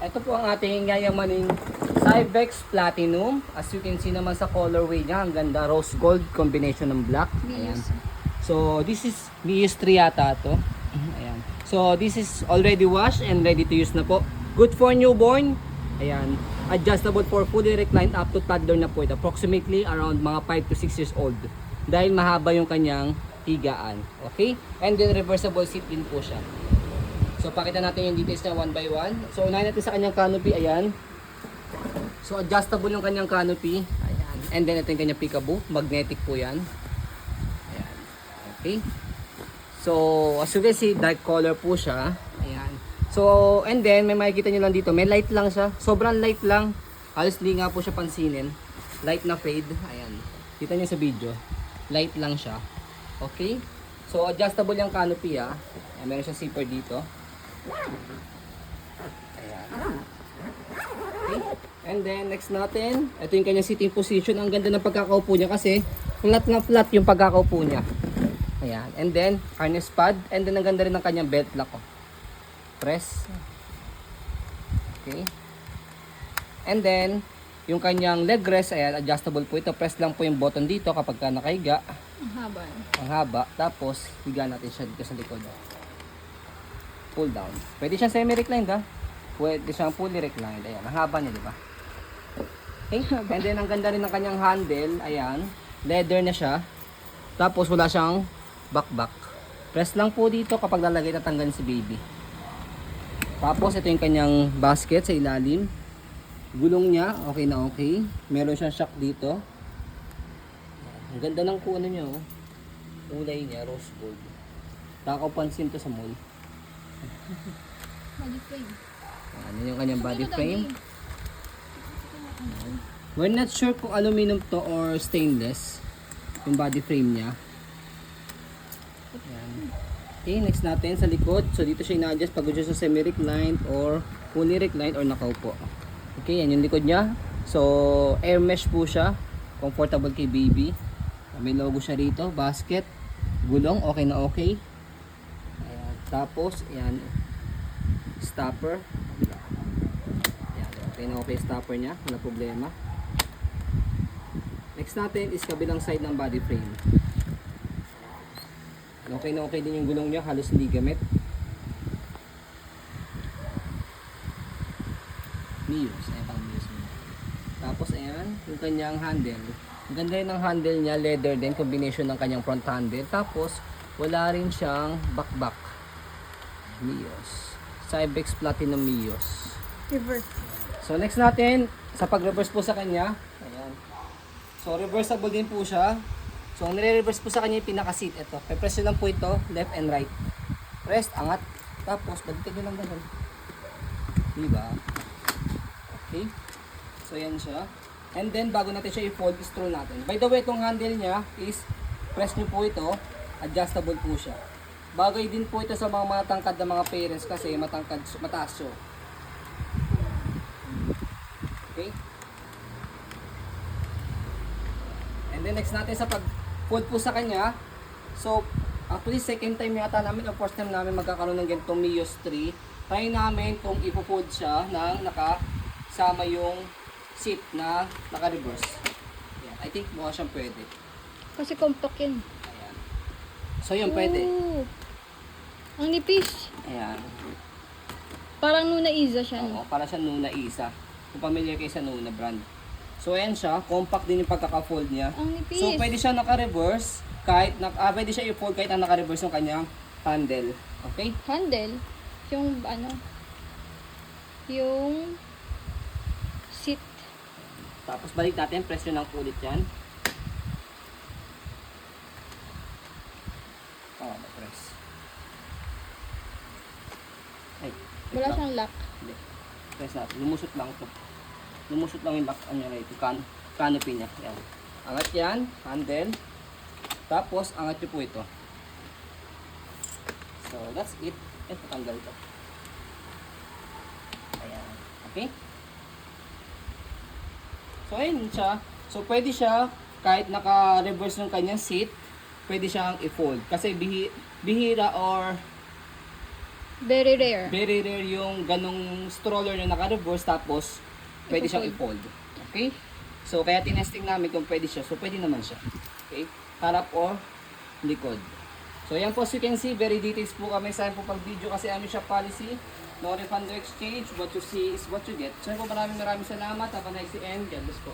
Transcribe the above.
Ito po ang ating yayamaning Cybex Platinum. As you can see naman sa colorway niya, ang ganda, rose gold combination ng black. Ayan. So this is Mius 3 yata to. Ayan. So this is already washed and ready to use na po. Good for newborn. Ayan. Adjustable for fully reclined up to toddler na po ito. Approximately around mga 5 to 6 years old. Dahil mahaba yung kanyang higaan. Okay? And then reversible seat din po siya. So pakita natin yung details niya one by one. So unahin natin sa kanyang canopy. Ayan. So adjustable yung kanyang canopy. Ayan. And then ito yung kanyang peekaboo. Magnetic po yan. Ayan. Okay. So as you can see, dark color po siya. Ayan. So and then may makikita nyo lang dito. May light lang siya. Sobrang light lang. Halos hindi nga po siya pansinin. Light na fade. Ayan. Kita nyo sa video. Light lang siya. Okay. So adjustable yung canopy ah. Ayan, meron siyang zipper dito. Ayan. Okay. And then next natin, ito yung kanyang sitting position. Ang ganda ng pagkakaupo niya kasi flat na flat yung pagkakaupo niya. Ayan. And then harness pad. And then ang ganda rin ng kanyang belt lock. Oh. Press. Okay. And then yung kanyang leg rest, ayan, adjustable po ito. Press lang po yung button dito kapag ka nakahiga. Ang haba. Ang haba. Tapos higa natin siya dito sa likod. Pull down. Pwede siyang semi-reclined ha. Pwede siyang fully reclined. Ayan, ang haba niya, di ba? Okay. And then ang ganda rin ng kanyang handle. Ayan, leather na siya. Tapos wala siyang back. Press lang po dito kapag lalagay tatanggalin si baby. Tapos ito yung kanyang basket sa ilalim. Gulong niya, okay na okay. Meron siyang shock dito. Ang ganda ng kuno niya oh. Kulay niya, rose gold. Takaw pansin to sa mall. Body frame. Ano yung kanyang body frame. We're not sure kung aluminum to or stainless. Yung body frame niya. Ayan. Okay, next natin sa likod. So dito siya ina-adjust pag gusto sa semi-reclined or fully reclined or nakaupo. Okay, yan yung likod niya. So air mesh po siya. Comfortable kay baby. May logo siya rito. Basket. Gulong, okay na okay. Ayan. Tapos, ayan. Stopper. Ayan. Okay na okay stopper niya. Wala problema. Next natin is kabilang side ng body frame. Okay na okay din yung gulong niya. Halos hindi gamit. Mius. Ayan pang Mius niya. Tapos, ayan. Yung kanyang handle. Ang ganda rin ng handle niya, leather din, combination ng kanyang front handle. Tapos, wala rin siyang back. Mius. Cybex Platinum Mius. Reverse. So, next natin, sa pag-reverse po sa kanya, ayan. So, reversible din po siya. So, ang nire-reverse po sa kanya yung pinaka-seat. Ito. Pe-press nyo lang po ito, left and right. Press, angat. Tapos, baliktad nyo lang ganun. Diba? Okay. So, yan siya. And then, bago natin siya i-fold, scroll natin. By the way, itong handle niya is, press nyo po ito, adjustable po siya. Bagay din po ito sa mga matangkad na mga parents kasi mataas siya. Okay? And then, next natin sa pag-fold po sa kanya. So, actually, second time yata namin, o first time namin magkakaroon ng ganitong Mius 3. Try namin kung ipo-fold siya ng nakasama yung seat na naka-reverse. Ayan. I think mukha siyang pwede. Kasi compact yun. Ayan. So yun, pwede. Ooh. Ang nipis. Ayan. Parang Nuna Iza siya. Oo, para sa Nuna Isa. Kung familiar kayo sa Nuna brand. So ayan siya, compact din yung pagkaka-fold niya. Ang nipis. So pwede siya naka-reverse kahit pwede siya i-fold kahit ang naka-reverse yung kanyang handle. Okay? Handle. Yung ano. Yung seat. Tapos balik natin, press nyo ng ulit yan. Oo, press. Ay, Wala siyang lock. hindi. Press natin. Lumusot lang ito. Lumusot lang yung lock niya rito. Canopy niya. Yan. Angat yan. Handle. Tapos, angat nyo po ito. So, that's it. Ito, tanggal ito. Ayan. Okay? So, ayun siya. So, pwede siya, kahit naka-reverse yung kanyang seat, pwede siyang i-fold. Kasi bihira or Very rare. Very rare yung ganong stroller na naka-reverse tapos pwede siyang i-fold. Okay? So, kaya tinesting namin kung pwede siya. So, pwede naman siya. Okay? Harap or likod. So, yan po as you can see, very details po kami sa po pag video kasi amin siya policy. No refund, no exchange. What you see is what you get. So, yan po maraming salamat. Have a nice end. God bless po.